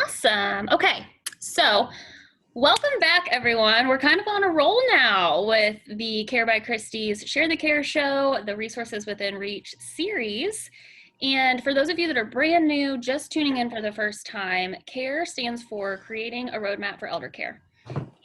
Awesome. Okay, so welcome back, everyone. We're kind of on a roll now with the Care by Christie's Share the Care Show, the Resources Within Reach series. And for those of you that are brand new, just tuning in for the first time, CARE stands for Creating a Roadmap for Elder Care.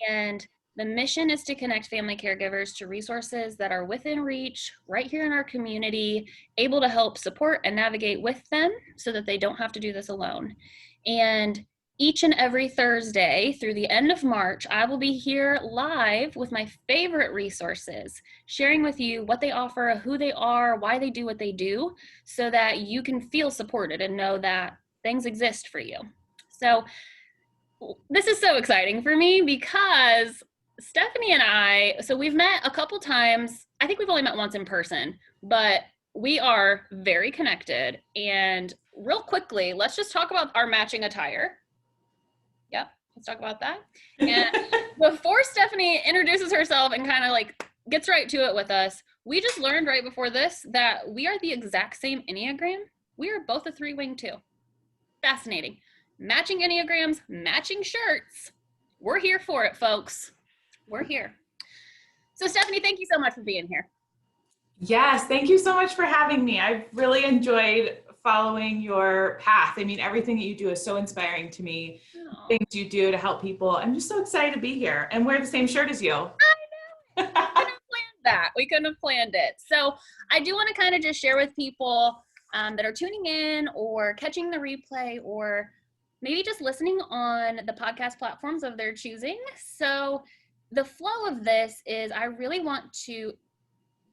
And the mission is to connect family caregivers to resources that are within reach, right here in our community, able to help support and navigate with them so that they don't have to do this alone. And each and every Thursday through the end of March, I will be here live with my favorite resources, sharing with you what they offer, who they are, why they do what they do, so that you can feel supported and know that things exist for you. So this is so exciting for me because Stephanie and I, so we've met a couple times. I think we've only met once in person, but we are very connected. And real quickly, let's just talk about our matching attire. Yep, let's talk about that. And before Stephanie introduces herself and kind of like gets right to it with us, we just learned right before this that we are the exact same Enneagram. We are both a 3-wing too. Fascinating. Matching Enneagrams, matching shirts. We're here for it, folks. We're here. So Stephanie, thank you so much for being here. Yes, thank you so much for having me. I've really enjoyed following your path. I mean, everything that you do is so inspiring to me. Things you do to help people. I'm just so excited to be here and wear the same shirt as you. I know. We couldn't have planned that. We couldn't have planned it. So I do want to kind of just share with people that are tuning in or catching the replay or maybe just listening on the podcast platforms of their choosing. So the flow of this is I really want to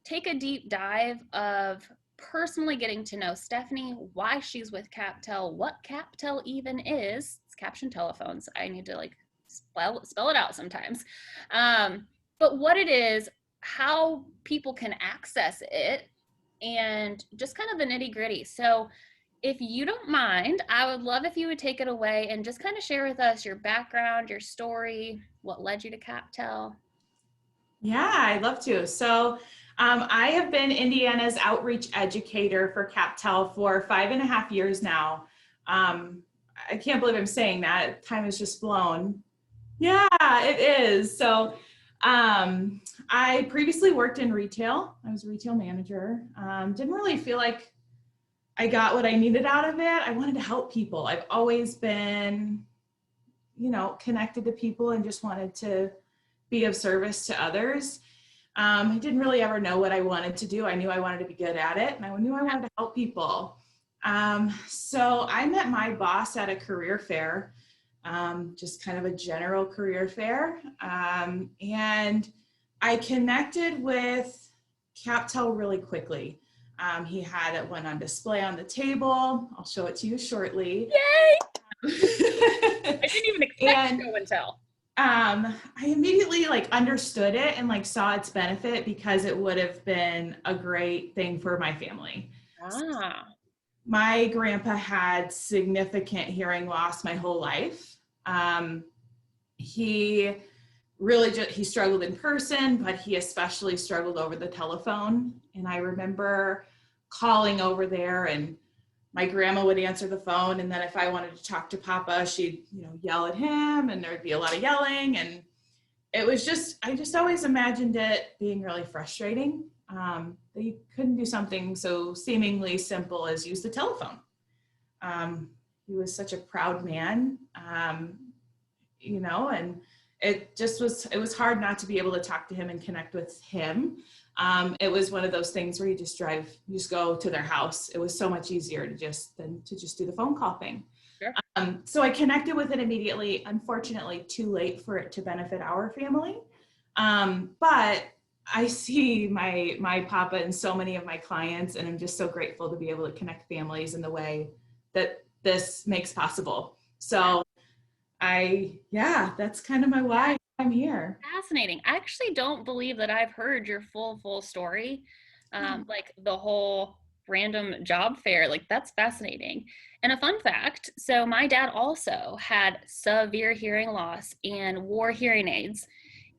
take a deep dive of personally getting to know Stephanie, why she's with CapTel, what CapTel even is. It's caption telephones. I need to like spell it out sometimes. But what it is, how people can access it, and just kind of the nitty gritty. So if you don't mind, I would love if you would take it away and just kind of share with us your background, your story, what led you to CapTel. Yeah, I'd love to. So I have been Indiana's outreach educator for CapTel for 5.5 years now. I can't believe I'm saying that. Time has just flown. Yeah, it is. So I previously worked in retail. I was a retail manager. Didn't really feel like I got what I needed out of it. I wanted to help people. I've always been, connected to people and just wanted to be of service to others. I didn't really ever know what I wanted to do. I knew I wanted to be good at it and I knew I wanted to help people. So I met my boss at a career fair, just kind of a general career fair. And I connected with CapTel really quickly. He had one on display on the table. I'll show it to you shortly. Yay! I didn't even expect show and tell. I immediately understood it and saw its benefit because it would have been a great thing for my family. My grandpa had significant hearing loss my whole life. He struggled in person, but he especially struggled over the telephone. And I remember calling over there and my grandma would answer the phone. And then if I wanted to talk to Papa, she'd, yell at him and there'd be a lot of yelling. And it was I just always imagined it being really frustrating. That you couldn't do something so seemingly simple as use the telephone. He was such a proud man, and it was hard not to be able to talk to him and connect with him. It was one of those things where you just go to their house. It was so much easier to just do the phone call thing. Sure. So I connected with it immediately, unfortunately too late for it to benefit our family. But I see my Papa in so many of my clients, and I'm just so grateful to be able to connect families in the way that this makes possible. So that's kind of my why I'm here. Fascinating. I actually don't believe that I've heard your full story. Like the whole random job fair, that's fascinating. And a fun fact, so my dad also had severe hearing loss and wore hearing aids,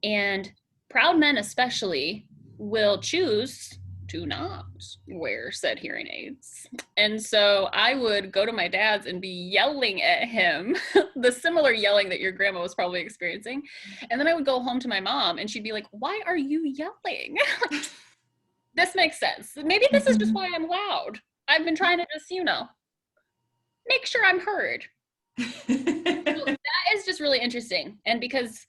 and proud men especially will choose to not wear said hearing aids. And so I would go to my dad's and be yelling at him, the similar yelling that your grandma was probably experiencing. And then I would go home to my mom and she'd be like, why are you yelling? This makes sense. Maybe this is just why I'm loud. I've been trying to just, make sure I'm heard. So that is just really interesting. And because,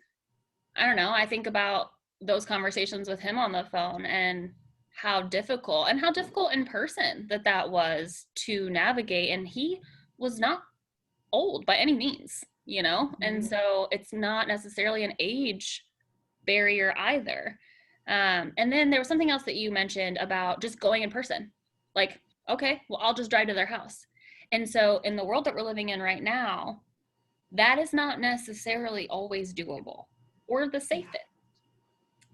I don't know, I think about those conversations with him on the phone and how difficult in person that was to navigate. And he was not old by any means, and so it's not necessarily an age barrier either. And then there was something else that you mentioned about just going in person. Like, okay, well, I'll just drive to their house. And so in the world that we're living in right now, that is not necessarily always doable or the safest.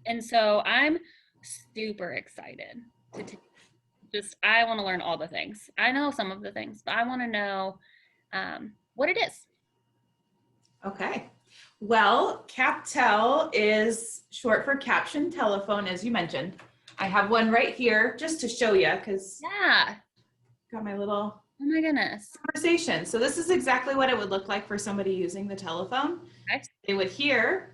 And so I'm super excited I want to learn all the things. I know some of the things, but I want to know what it is. Okay. Well, CapTel is short for CaptionedTelephone, as you mentioned. I have one right here just to show you because got my little oh my goodness conversation. So this is exactly what it would look like for somebody using the telephone. Okay. They would hear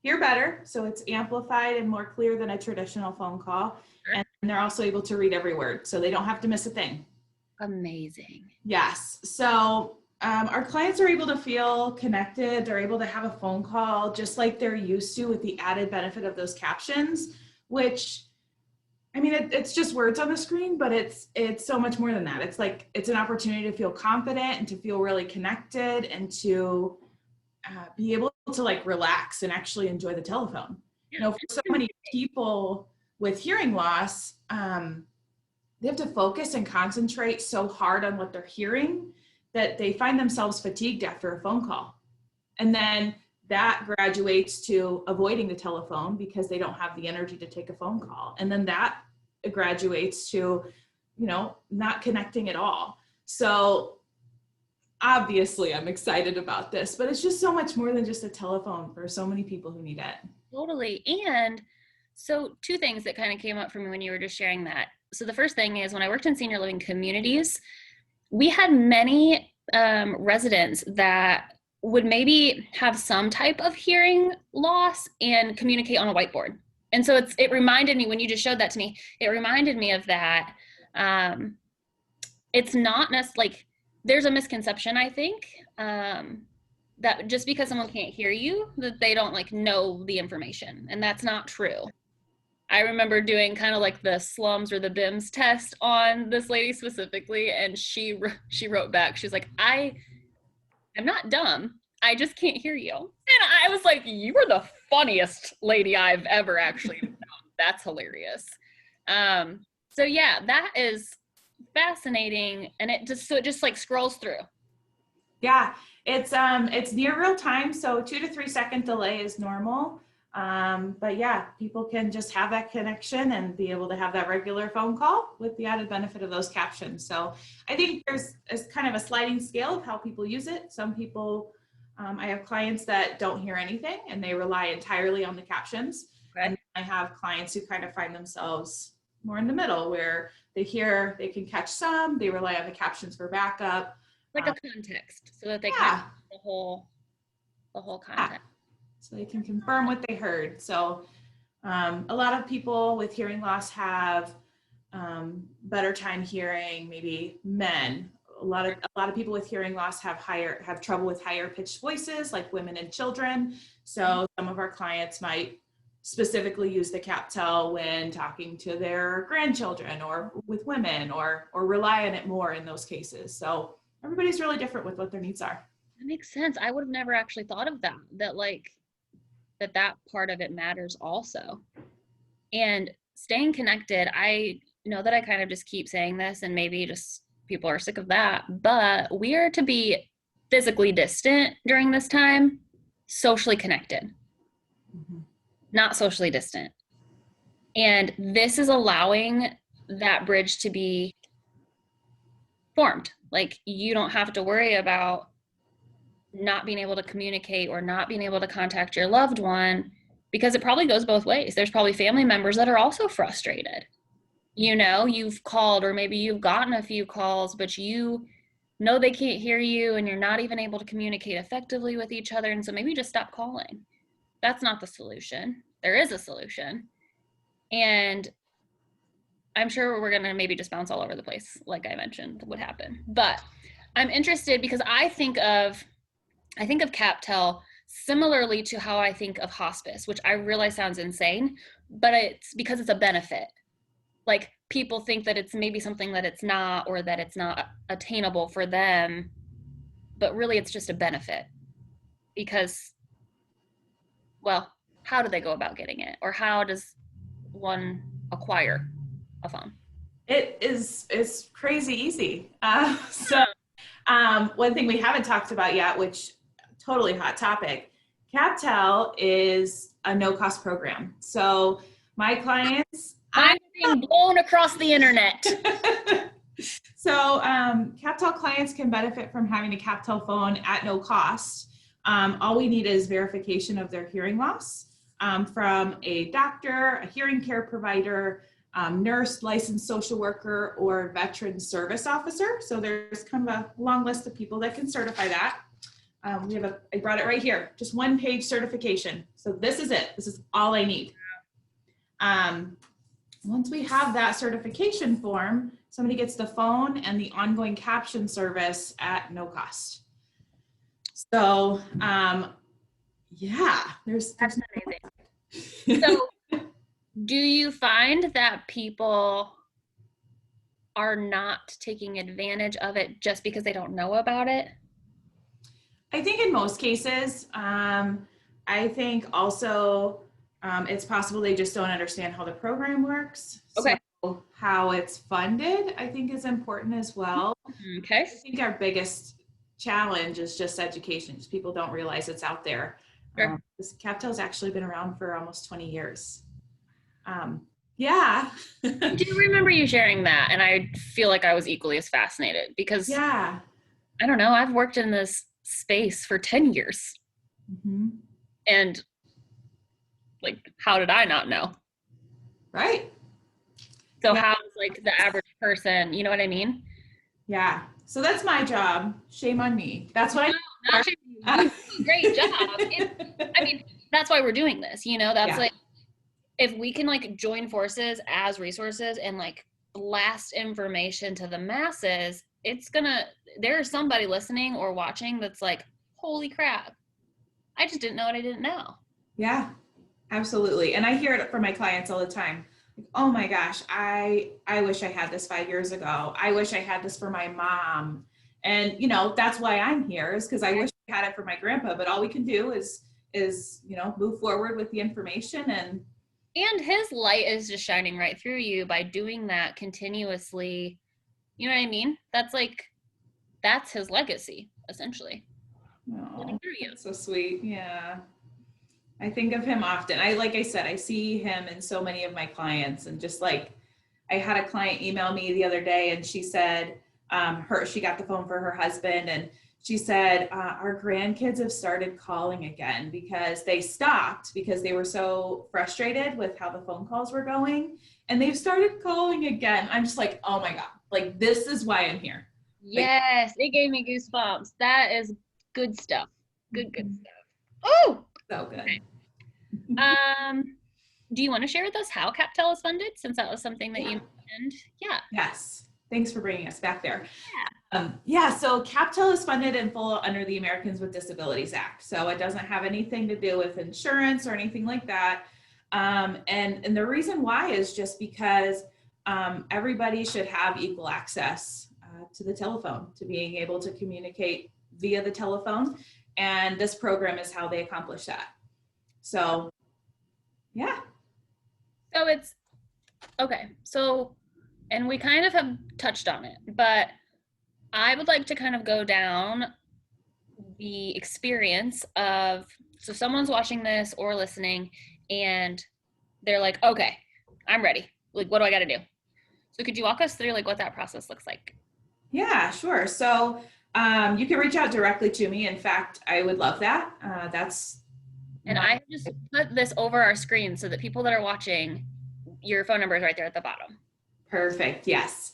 better, so it's amplified and more clear than a traditional phone call. Sure. And they're also able to read every word, so they don't have to miss a thing. Amazing. Yes. So our clients are able to feel connected. They're able to have a phone call just like they're used to, with the added benefit of those captions, which, I mean, it's just words on the screen, but it's so much more than that. It's like, it's an opportunity to feel confident and to feel really connected and to be able to like relax and actually enjoy the telephone. For so many people with hearing loss, they have to focus and concentrate so hard on what they're hearing that they find themselves fatigued after a phone call. And then that graduates to avoiding the telephone because they don't have the energy to take a phone call. And then that graduates to, not connecting at all. So obviously I'm excited about this, but it's just so much more than just a telephone for so many people who need it. Totally. And so two things that kind of came up for me when you were just sharing that. So the first thing is, when I worked in senior living communities, we had many residents that would maybe have some type of hearing loss and communicate on a whiteboard. And so it reminded me, when you just showed that to me, it reminded me of that. It's not necessarily like, there's a misconception, I think, that just because someone can't hear you, that they don't like know the information. And that's not true. I remember doing kind of like the slums or the BIMS test on this lady specifically, and she wrote back, she's like, I'm not dumb, I just can't hear you. And I was like, you are the funniest lady I've ever actually known. That's hilarious. So yeah, that is fascinating. And it just like scrolls through. Yeah, it's near real time, so 2 to 3 second delay is normal. But yeah, people can just have that connection and be able to have that regular phone call with the added benefit of those captions. So I think there's kind of a sliding scale of how people use it. Some people, I have clients that don't hear anything and they rely entirely on the captions. Okay. And I have clients who kind of find themselves more in the middle, where they can catch some, they rely on the captions for backup. Like a context, so that they can have the whole context. So they can confirm what they heard. So a lot of people with hearing loss have better time hearing, maybe men. A lot of people with hearing loss have trouble with higher pitched voices, like women and children. So some of our clients might specifically use the CapTel when talking to their grandchildren or with women, or rely on it more in those cases. So everybody's really different with what their needs are. That makes sense. I would have never actually thought of that part of it matters also. And staying connected, I know that I kind of just keep saying this, and maybe just people are sick of that, but we are to be physically distant during this time, socially connected, not socially distant. And this is allowing that bridge to be formed. Like, you don't have to worry about not being able to communicate or not being able to contact your loved one, because it probably goes both ways. There's probably family members that are also frustrated. You know, you've called, or maybe you've gotten a few calls, but you know they can't hear you and you're not even able to communicate effectively with each other. And so maybe just stop calling. That's not the solution. There is a solution. And I'm sure we're going to maybe just bounce all over the place, like I mentioned would happen. But I'm interested because I think of CapTel similarly to how I think of hospice, which I realize sounds insane, but it's because it's a benefit. Like people think that it's maybe something that it's not, or that it's not attainable for them, but really it's just a benefit because, well, how do they go about getting it, or how does one acquire a phone? It's crazy easy. One thing we haven't talked about yet, which totally hot topic, CapTel is a no-cost program. So my clients, I'm being blown across the internet. So CapTel clients can benefit from having a CapTel phone at no cost. All we need is verification of their hearing loss from a doctor, a hearing care provider, nurse, licensed social worker, or veteran service officer. So there's kind of a long list of people that can certify that. I brought it right here, just 1-page certification. So this is it. This is all I need. Once we have that certification form, somebody gets the phone and the ongoing caption service at no cost. So, yeah, there's amazing. So, do you find that people are not taking advantage of it just because they don't know about it? I think in most cases, I think also it's possible they just don't understand how the program works. Okay. So how it's funded, I think, is important as well. Okay. I think our biggest challenge is just education. Just people don't realize it's out there. Sure. This CapTel's actually been around for almost 20 years. Yeah. I do remember you sharing that, and I feel like I was equally as fascinated because, yeah, I don't know, I've worked in this space for 10 years. Mm-hmm. And like, how did I not know? Right. So yeah. how's like the average person, you know what I mean? Yeah. So that's my job. Shame on me. That's what I do. You do a great job. I mean, that's why we're doing this, you know, that's like, if we can like join forces as resources and like blast information to the masses, it's gonna, there's somebody listening or watching that's like, holy crap, I just didn't know what I didn't know. Yeah, absolutely. And I hear it from my clients all the time. Like, oh my gosh, I wish I had this 5 years ago. I wish I had this for my mom. And you know, that's why I'm here, is because I wish I had it for my grandpa, but all we can do is you know, move forward with the information. And his light is just shining right through you by doing that continuously. You know what I mean? That's like, that's his legacy, essentially. oh, that's so sweet. Yeah. I think of him often. Like I said, I see him in so many of my clients, and just like, I had a client email me the other day, and she said, she got the phone for her husband, and she said, our grandkids have started calling again because they stopped because they were so frustrated with how the phone calls were going, and they've started calling again. I'm just like, oh my God, like, this is why I'm here. Yes, it gave me goosebumps. That is good stuff. Good stuff. Oh, so good. Okay. Do you want to share with us how CapTel is funded, since that was something that you mentioned? Yeah. Yes. Thanks for bringing us back there. So CapTel is funded in full under the Americans with Disabilities Act. So it doesn't have anything to do with insurance or anything like that. And the reason why is just because everybody should have equal access to the telephone, to being able to communicate via the telephone. And this program is how they accomplish that. So, yeah. So it's, okay. So, and we kind of have touched on it, but I would like to kind of go down the experience of, so someone's watching this or listening and they're like, okay, I'm ready. Like, what do I got to do? So could you walk us through like what that process looks like? Yeah, sure. So you can reach out directly to me. In fact, I would love that. And I just put this over our screen so that people that are watching, your phone number is right there at the bottom. Perfect. Yes.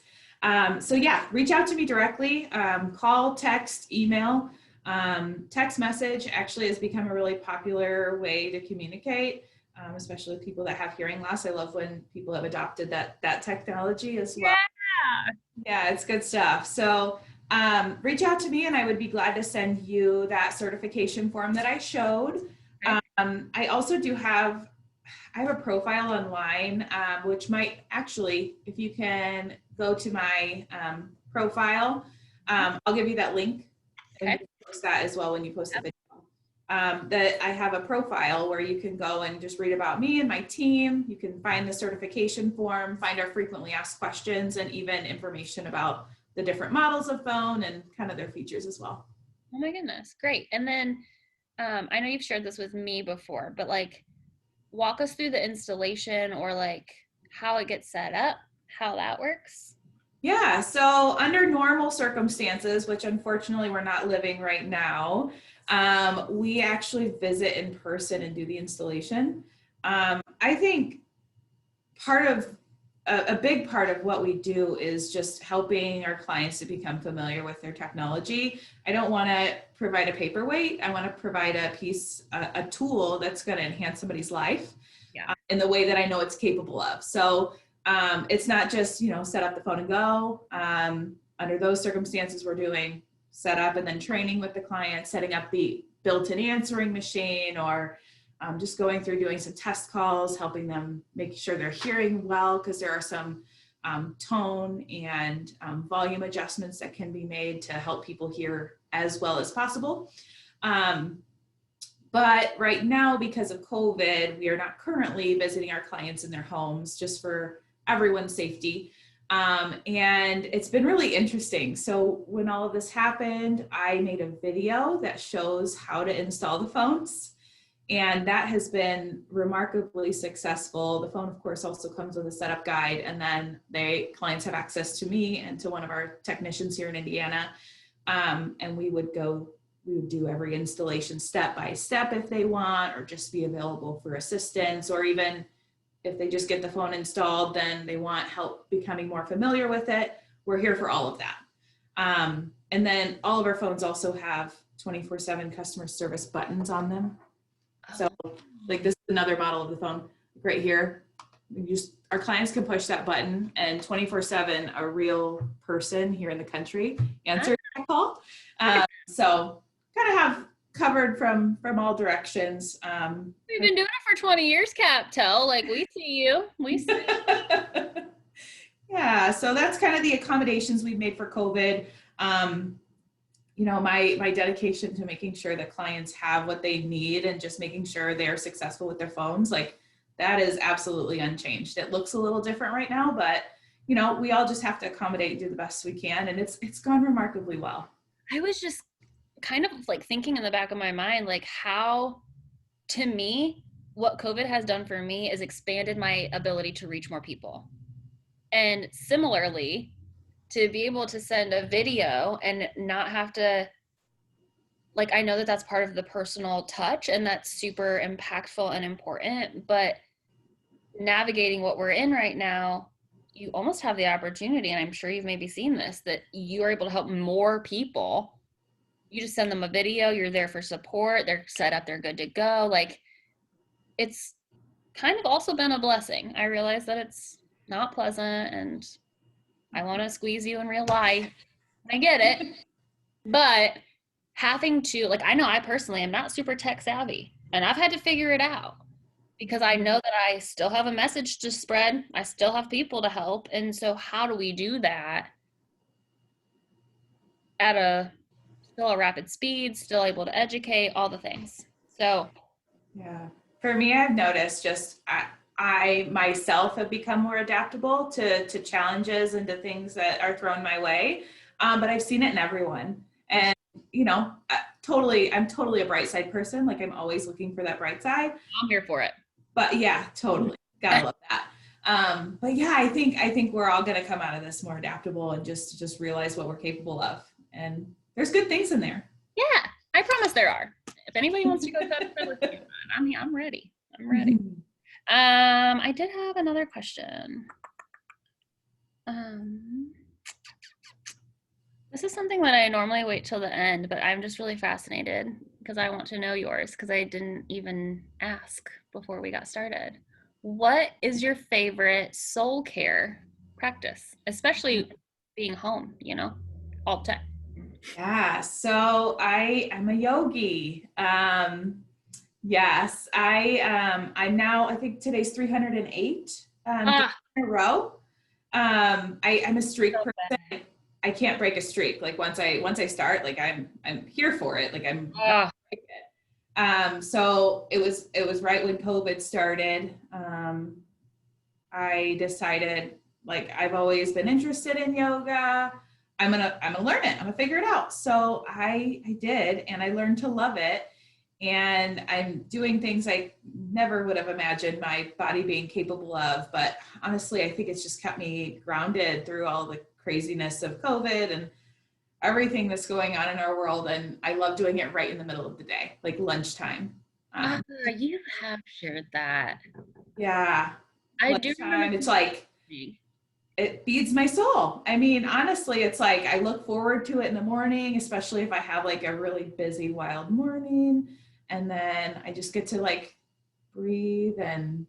So yeah, reach out to me directly. Call, text, email. Text message actually has become a really popular way to communicate, especially with people that have hearing loss. I love when people have adopted that technology as well. Yeah. Yeah, it's good stuff. So reach out to me and I would be glad to send you that certification form that I showed. Okay. I also I have a profile online, which might actually, if you can go to my profile, I'll give you that link and Okay. post that as well when you post the video. That I have a profile where you can go and just read about me and my team. You can find the certification form, find our frequently asked questions, and even information about the different models of phone and kind of their features as well. Oh my goodness. Great. And then I know you've shared this with me before, but like walk us through the installation or like how it gets set up, how that works. Yeah, so under normal circumstances, which unfortunately we're not living right now, we actually visit in person and do the installation. I think part of a big part of what we do is just helping our clients to become familiar with their technology. I don't want to provide a paperweight. I want to provide a tool that's going to enhance somebody's life in the way that I know it's capable of. So it's not just, set up the phone and go. Under those circumstances, we're doing setup and then training with the client, setting up the built-in answering machine, or just going through doing some test calls, helping them make sure they're hearing well, because there are some tone and volume adjustments that can be made to help people hear as well as possible. But right now, because of COVID, we are not currently visiting our clients in their homes, just for everyone's safety. And it's been really interesting. So when all of this happened, I made a video that shows how to install the phones. And that has been remarkably successful. The phone, of course, also comes with a setup guide, and then clients have access to me and to one of our technicians here in Indiana. And we would do every installation step by step if they want, or just be available for assistance, or even if they just get the phone installed, then they want help becoming more familiar with it. We're here for all of that. And then all of our phones also have 24/7 customer service buttons on them. So like this is another model of the phone right here. Our clients can push that button, and 24/7, a real person here in the country answers that call. So kind of have covered from all directions. We've been doing it for 20 years, CapTel. Like we see you. We see you. Yeah, so that's kind of the accommodations we've made for COVID. My dedication to making sure that clients have what they need and just making sure they're successful with their phones, like that is absolutely unchanged. It looks a little different right now, but we all just have to accommodate and do the best we can, and it's gone remarkably well. I was just kind of like thinking in the back of my mind, like how, to me, what COVID has done for me is expanded my ability to reach more people. And similarly, to be able to send a video and not have to, like, I know that that's part of the personal touch and that's super impactful and important, but navigating what we're in right now, you almost have the opportunity, and I'm sure you've maybe seen this, that you are able to help more people. You just send them a video, you're there for support, they're set up, they're good to go. Like, it's kind of also been a blessing. I realize that it's not pleasant and I want to squeeze you in real life. I get it. But having to, like, I know I personally am not super tech savvy, and I've had to figure it out because I know that I still have a message to spread. I still have people to help. And so how do we do that at still a rapid speed, still able to educate, all the things? So yeah, for me, I've noticed just I myself have become more adaptable to challenges and to things that are thrown my way. But I've seen it in everyone. And, I'm totally a bright side person. Like I'm always looking for that bright side. I'm here for it. But yeah, totally. Gotta love that. But yeah, I think we're all going to come out of this more adaptable and just realize what we're capable of. And there's good things in there. Yeah, I promise there are. If anybody wants to go touch with me, I'm ready. I'm ready. I did have another question. Um, this is something that I normally wait till the end, but I'm just really fascinated because I want to know yours because I didn't even ask before we got started. What is your favorite soul care practice, especially being home, all the time? Yeah, so I am a yogi. Yes, I'm now, I think today's 308 days Ah, in a row. I'm a streak so person. I can't break a streak. Like once I start, like I'm here for it. Like I'm not ah, gonna break it. So it was right when COVID started. I decided, like, I've always been interested in yoga. I'm gonna learn it. I'm gonna figure it out. So I did, and I learned to love it. And I'm doing things I never would have imagined my body being capable of. But honestly, I think it's just kept me grounded through all the craziness of COVID and everything that's going on in our world. And I love doing it right in the middle of the day, like lunchtime. ah, Um, you have shared that. yeah, I do remember lunchtime. It's like thinking, it feeds my soul. I mean, honestly, it's like I look forward to it in the morning, especially if I have like a really busy, wild morning. And then I just get to like breathe and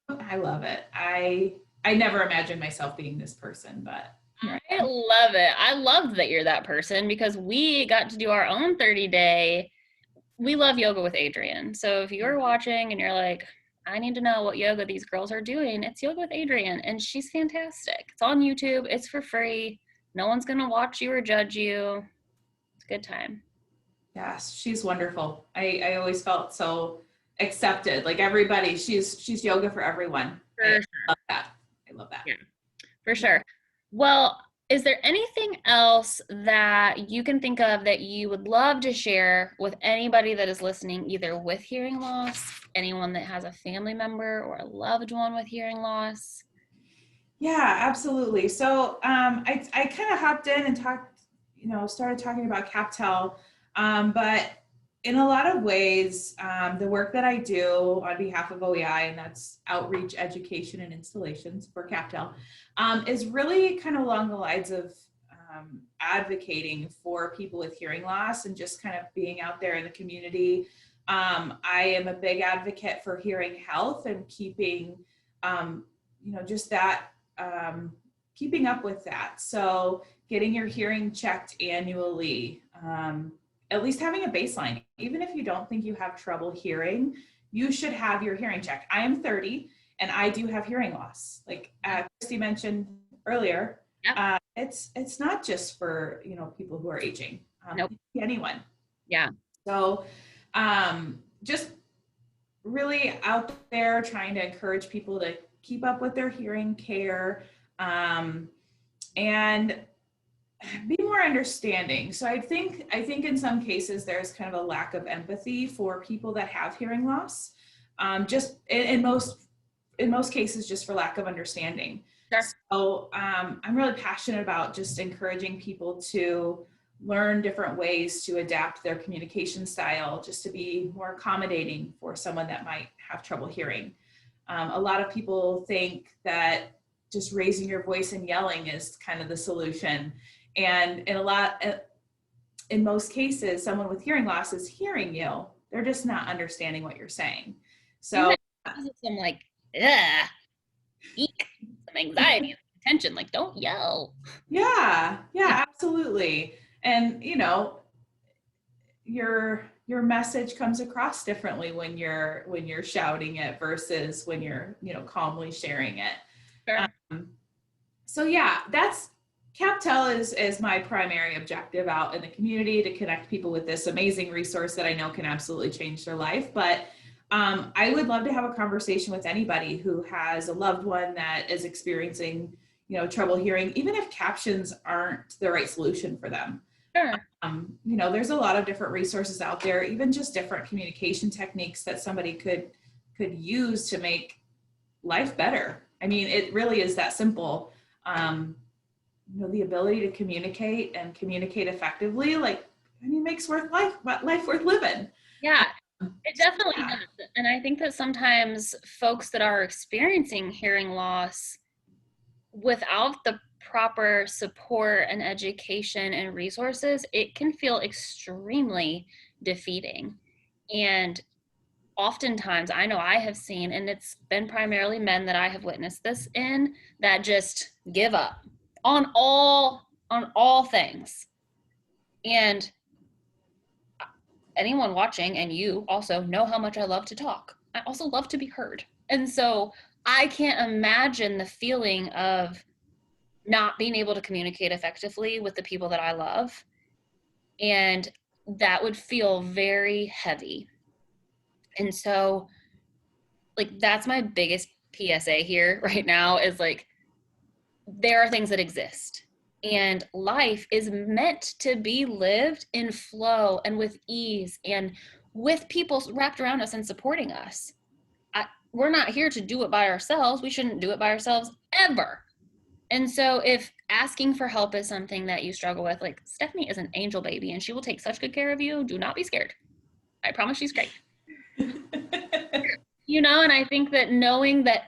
I love it. I never imagined myself being this person, but here I I am. love it. I love that you're that person because we got to do our own 30-day. We love yoga with Adrienne. So if you're watching and you're like, I need to know what yoga these girls are doing, it's Yoga with Adrienne, and she's fantastic. It's on YouTube, it's for free. No one's going to watch you or judge you. It's a good time. Yes, she's wonderful. I always felt so accepted. Like everybody, she's yoga for everyone. I For love that. I love that. sure. For sure. Well, is there anything else that you can think of that you would love to share with anybody that is listening, either with hearing loss, anyone that has a family member or a loved one with hearing loss? Yeah, absolutely. So I kind of hopped in and started talking about CapTel, but in a lot of ways, the work that I do on behalf of OEI, and that's outreach, education, and installations for CapTel, is really kind of along the lines of advocating for people with hearing loss and just kind of being out there in the community. I am a big advocate for hearing health and keeping, just that keeping up with that. So getting your hearing checked annually, at least having a baseline. Even if you don't think you have trouble hearing, you should have your hearing checked. I am 30 and I do have hearing loss. Like Christy mentioned earlier, Yep. it's not just for people who are aging. Nope. Anyone. Yeah. So just really out there trying to encourage people to keep up with their hearing care, and be more understanding. So I think in some cases there's kind of a lack of empathy for people that have hearing loss. Just in most cases, just for lack of understanding. Sure. So I'm really passionate about just encouraging people to learn different ways to adapt their communication style, just to be more accommodating for someone that might have trouble hearing. A lot of people think that just raising your voice and yelling is kind of the solution. And in most cases, someone with hearing loss is hearing you. They're just not understanding what you're saying. And So that causes some like, ugh, eek, some anxiety and tension. Like, don't yell. yeah, absolutely. And your message comes across differently when you're shouting it versus when you're calmly sharing it. Sure. So yeah, that's CapTel is my primary objective out in the community, to connect people with this amazing resource that I know can absolutely change their life. But I would love to have a conversation with anybody who has a loved one that is experiencing trouble hearing, even if captions aren't the right solution for them. Sure. There's a lot of different resources out there, even just different communication techniques that somebody could use to make life better. I mean, it really is that simple. The ability to communicate and communicate effectively, makes life worth living. Yeah, it definitely Yeah. does. And I think that sometimes folks that are experiencing hearing loss without the proper support and education and resources, it can feel extremely defeating. And oftentimes, I know I have seen, and it's been primarily men that I have witnessed this in, that just give up on all things. And anyone watching, and you also know how much I love to talk. I also love to be heard. And so I can't imagine the feeling of not being able to communicate effectively with the people that I love. And that would feel very heavy. And so, like, that's my biggest PSA here right now is like, there are things that exist. And life is meant to be lived in flow and with ease and with people wrapped around us and supporting us. We're not here to do it by ourselves. We shouldn't do it by ourselves ever. And so if asking for help is something that you struggle with, like, Stephanie is an angel baby and she will take such good care of you. Do not be scared. I promise she's great. And I think that knowing that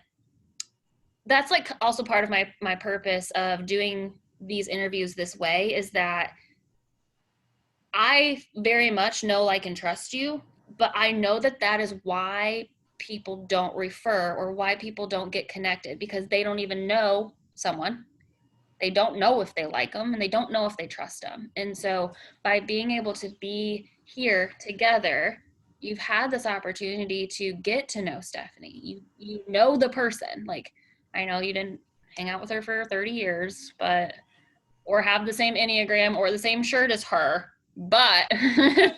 that's like also part of my purpose of doing these interviews this way is that I very much know, like, and trust you, but I know that that is why people don't refer or why people don't get connected, because they don't even know someone. They don't know if they like them and they don't know if they trust them. And so by being able to be here together, you've had this opportunity to get to know Stephanie. You know the person. Like, I know you didn't hang out with her for 30 years, or have the same Enneagram or the same shirt as her, but it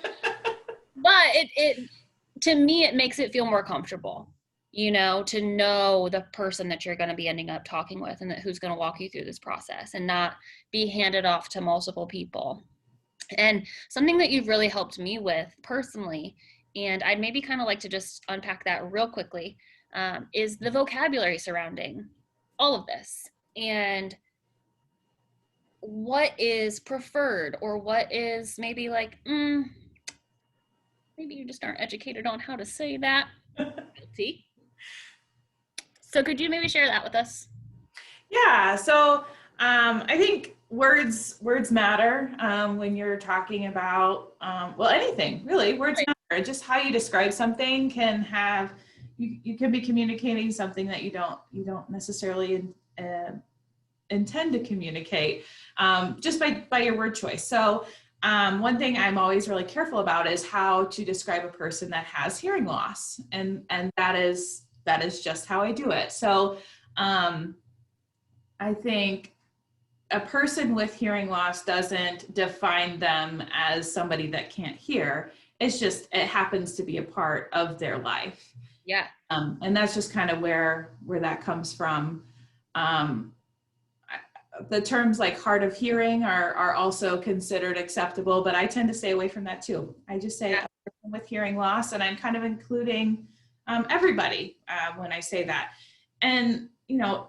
to me, it makes it feel more comfortable, to know the person that you're going to be ending up talking with and who's going to walk you through this process and not be handed off to multiple people. And something that you've really helped me with personally, and I'd maybe kind of like to just unpack that real quickly, is the vocabulary surrounding all of this. And what is preferred, or what is maybe like, maybe you just aren't educated on how to say that. Guilty. So could you maybe share that with us? Yeah, so I think words matter when you're talking about well, anything really. Words matter. Just how you describe something can have you can be communicating something that you don't necessarily intend to communicate just by your word choice. So one thing I'm always really careful about is how to describe a person that has hearing loss, and that is just how I do it. So I think a person with hearing loss doesn't define them as somebody that can't hear. It's just, it happens to be a part of their life. Yeah. And that's just kind of where that comes from. The terms like hard of hearing are also considered acceptable, but I tend to stay away from that too. I just say a person with hearing loss, and I'm kind of including everybody when I say that. And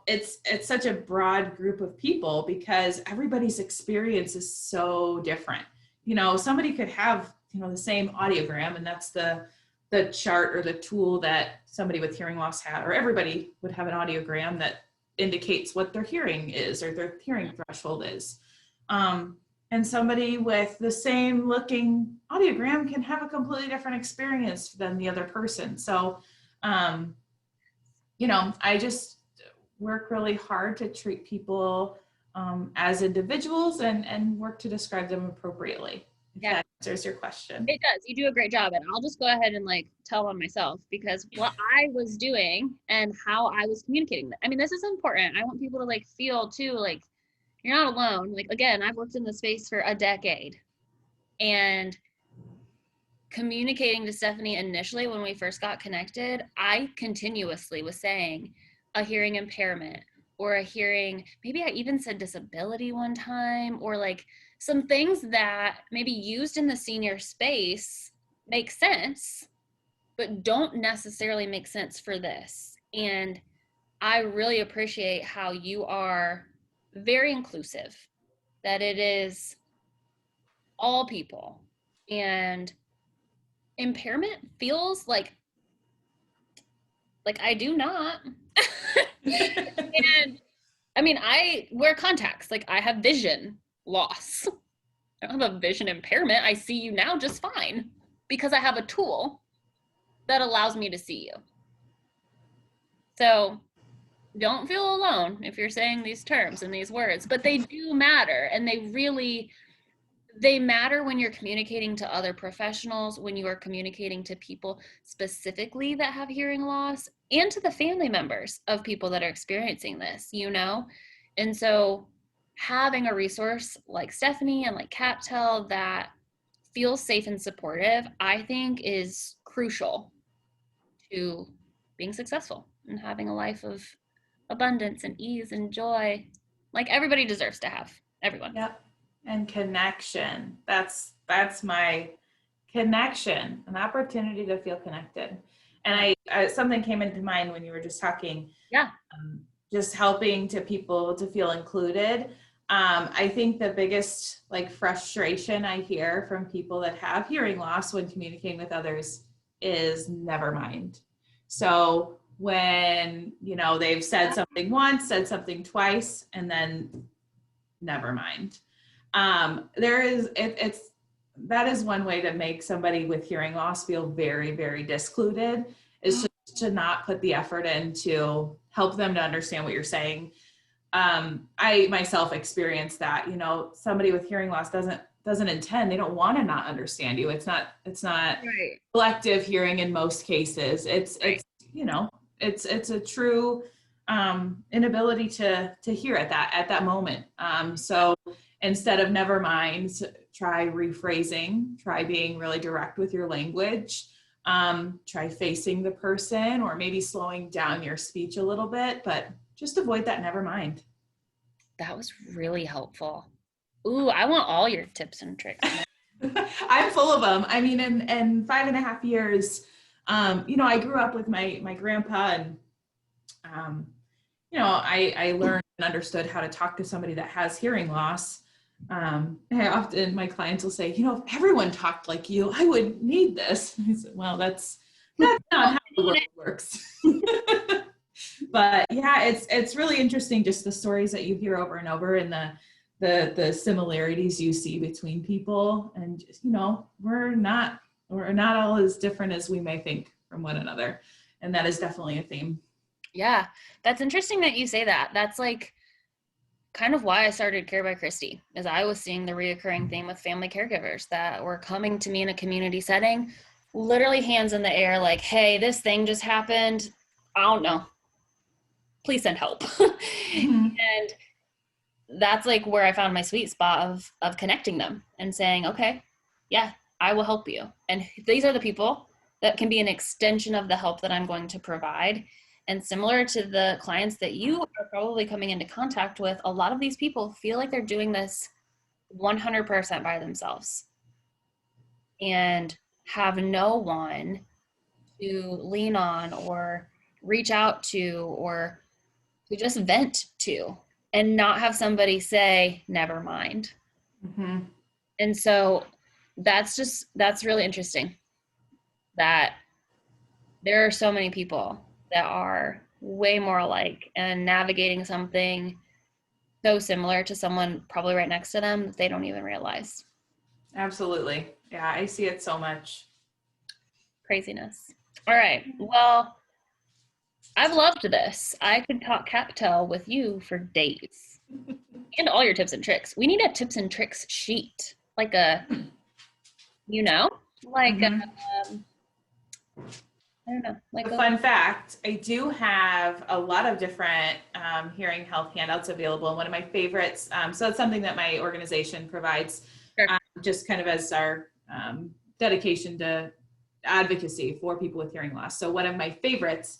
it's such a broad group of people because everybody's experience is so different. Somebody could have the same audiogram, and that's the chart or the tool that somebody with hearing loss had, or everybody would have an audiogram that indicates what their hearing is or their hearing threshold is. And somebody with the same looking audiogram can have a completely different experience than the other person. So, I just work really hard to treat people as individuals and work to describe them appropriately. If that answers your question. It does. You do a great job. And I'll just go ahead and tell on myself, because what I was doing and how I was communicating. I mean, this is important. I want people to feel too, you're not alone. Again, I've worked in this space for a decade, and communicating to Stephanie initially when we first got connected, I continuously was saying a hearing impairment or a hearing, maybe I even said disability one time, or some things that maybe used in the senior space make sense, but don't necessarily make sense for this. And I really appreciate how you are very inclusive, that it is all people. And impairment feels like I do not. And I mean, I wear contacts. Like, I have vision loss. I don't have a vision impairment. I see you now just fine because I have a tool that allows me to see you. So don't feel alone if you're saying these terms and these words, but they do matter, and they matter when you're communicating to other professionals, when you are communicating to people specifically that have hearing loss, and to the family members of people that are experiencing this, you know? And so having a resource like Stephanie and like CapTel that feels safe and supportive, I think is crucial to being successful and having a life of abundance and ease and joy like everybody deserves to have. Everyone. Yep. And connection. That's my connection, an opportunity to feel connected. And something came into mind when you were just talking. Yeah. Just helping to people to feel included. I think the biggest like frustration I hear from people that have hearing loss when communicating with others is never mind. So when, you know, they've said something once, said something twice, and then never mind. That is one way to make somebody with hearing loss feel very, very discluded, is just to not put the effort in to help them to understand what you're saying. I myself experienced that, you know, somebody with hearing loss doesn't intend, they don't want to not understand you. It's not Right. selective hearing in most cases. It's you know, it's a true inability to hear at that moment. So instead of never mind, try rephrasing, try being really direct with your language, try facing the person, or maybe slowing down your speech a little bit, but just avoid that never mind. That was really helpful. Ooh, I want all your tips and tricks. I'm full of them. I mean, in 5.5 years, you know, I grew up with my grandpa, and you know, I learned and understood how to talk to somebody that has hearing loss. My clients will say, you know, if everyone talked like you, I would need this. I said, well, that's not how the world works. But yeah, it's really interesting, just the stories that you hear over and over, and the similarities you see between people. And just, you know, we're not all as different as we may think from one another. And that is definitely a theme. Yeah, that's interesting that you say that. That's like kind of why I started Care by Christy, is I was seeing the reoccurring theme with family caregivers that were coming to me in a community setting, literally hands in the air, like, hey, this thing just happened. I don't know. Please send help. Mm-hmm. And that's like where I found my sweet spot of connecting them and saying, okay, yeah, I will help you. And these are the people that can be an extension of the help that I'm going to provide. And similar to the clients that you are probably coming into contact with, a lot of these people feel like they're doing this 100% by themselves and have no one to lean on or reach out to or to just vent to, and not have somebody say, never mind. Mm-hmm. And so that's really interesting that there are so many people that are way more alike and navigating something so similar to someone probably right next to them that they don't even realize. Absolutely. Yeah, I see it so much. Craziness. All right. Well, I've loved this. I could talk CapTel with you for days. And all your tips and tricks. We need a tips and tricks sheet. Like a, you know, like Mm-hmm. I don't know, like a fun fact, I do have a lot of different hearing health handouts available. One of my favorites, so it's something that my organization provides, Sure. Just kind of as our dedication to advocacy for people with hearing loss. So one of my favorites,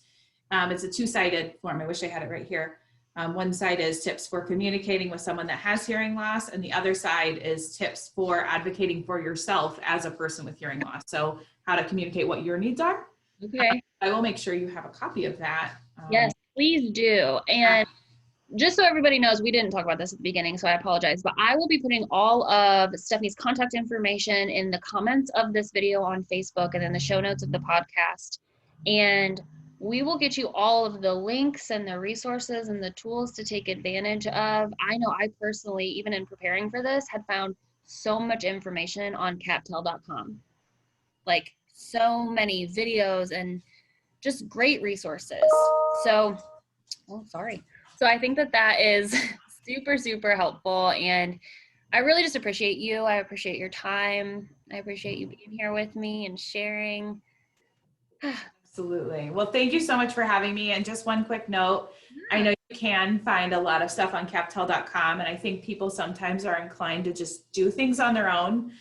it's a two-sided form. I wish I had it right here. One side is tips for communicating with someone that has hearing loss, and the other side is tips for advocating for yourself as a person with hearing loss. So how to communicate what your needs are. Okay. I will make sure you have a copy of that. Yes, please do. And just so everybody knows, we didn't talk about this at the beginning, so I apologize, but I will be putting all of Stephanie's contact information in the comments of this video on Facebook and in the show notes of the podcast. And we will get you all of the links and the resources and the tools to take advantage of. I know I personally, even in preparing for this, had found so much information on CapTel.com. Like so many videos and just great resources. So, oh, sorry. So I think that that is super, super helpful. And I really just appreciate you. I appreciate your time. I appreciate you being here with me and sharing. Absolutely. Well, thank you so much for having me. And just one quick note, I know you can find a lot of stuff on CapTel.com, and I think people sometimes are inclined to just do things on their own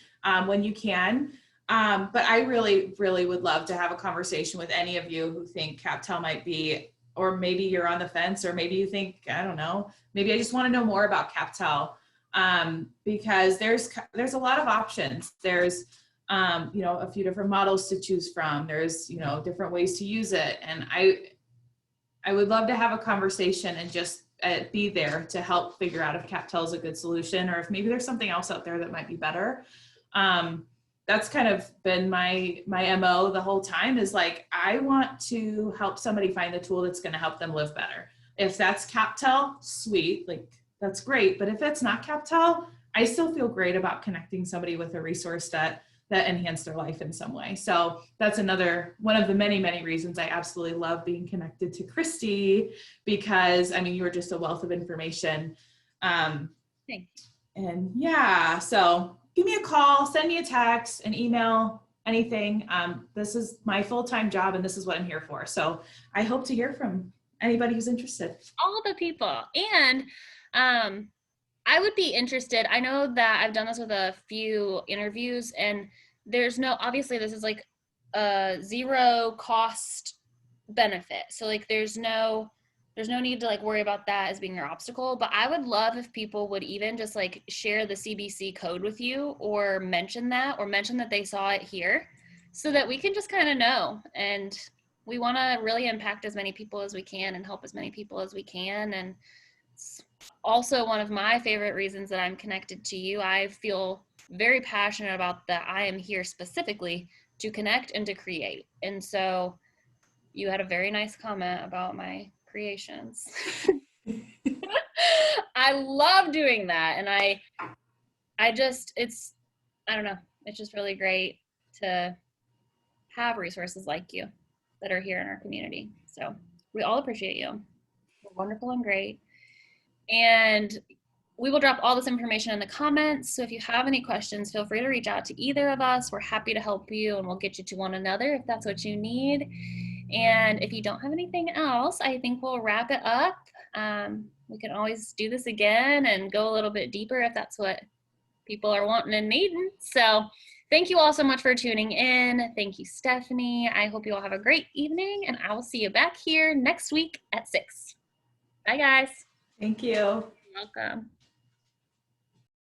when you can. But I really, really would love to have a conversation with any of you who think CapTel might be, or maybe you're on the fence, or maybe you think, I don't know, maybe I just want to know more about CapTel, because there's a lot of options. There's you know, a few different models to choose from. There's, you know, different ways to use it. And I would love to have a conversation and just be there to help figure out if CapTel is a good solution, or if maybe there's something else out there that might be better. That's kind of been my MO the whole time, is like, I want to help somebody find the tool that's going to help them live better. If that's CapTel, sweet, like that's great. But if it's not CapTel, I still feel great about connecting somebody with a resource that enhance their life in some way. So that's another one of the many, many reasons I absolutely love being connected to Christy, because I mean, you were just a wealth of information. And yeah, so give me a call, send me a text, an email, anything. This is my full-time job, and this is what I'm here for. So I hope to hear from anybody who's interested. All the people. And I would be interested. I know that I've done this with a few interviews, and there's no, obviously this is like a zero cost benefit. So like there's no need to like worry about that as being your obstacle. But I would love if people would even just like share the CBC code with you, or mention that they saw it here, so that we can just kind of know. And we want to really impact as many people as we can and help as many people as we can. And it's also one of my favorite reasons that I'm connected to you. I feel very passionate about that. I am here specifically to connect and to create. And so you had a very nice comment about my creations. I love doing that. And I don't know, it's just really great to have resources like you that are here in our community. So we all appreciate you. You're wonderful and great. And we will drop all this information in the comments. So if you have any questions, feel free to reach out to either of us. We're happy to help you, and we'll get you to one another if that's what you need. And if you don't have anything else, I think we'll wrap it up. We can always do this again and go a little bit deeper if that's what people are wanting and needing. So thank you all so much for tuning in. Thank you, Stephanie. I hope you all have a great evening, and I will see you back here next week at 6. Bye, guys. Thank you. You're welcome.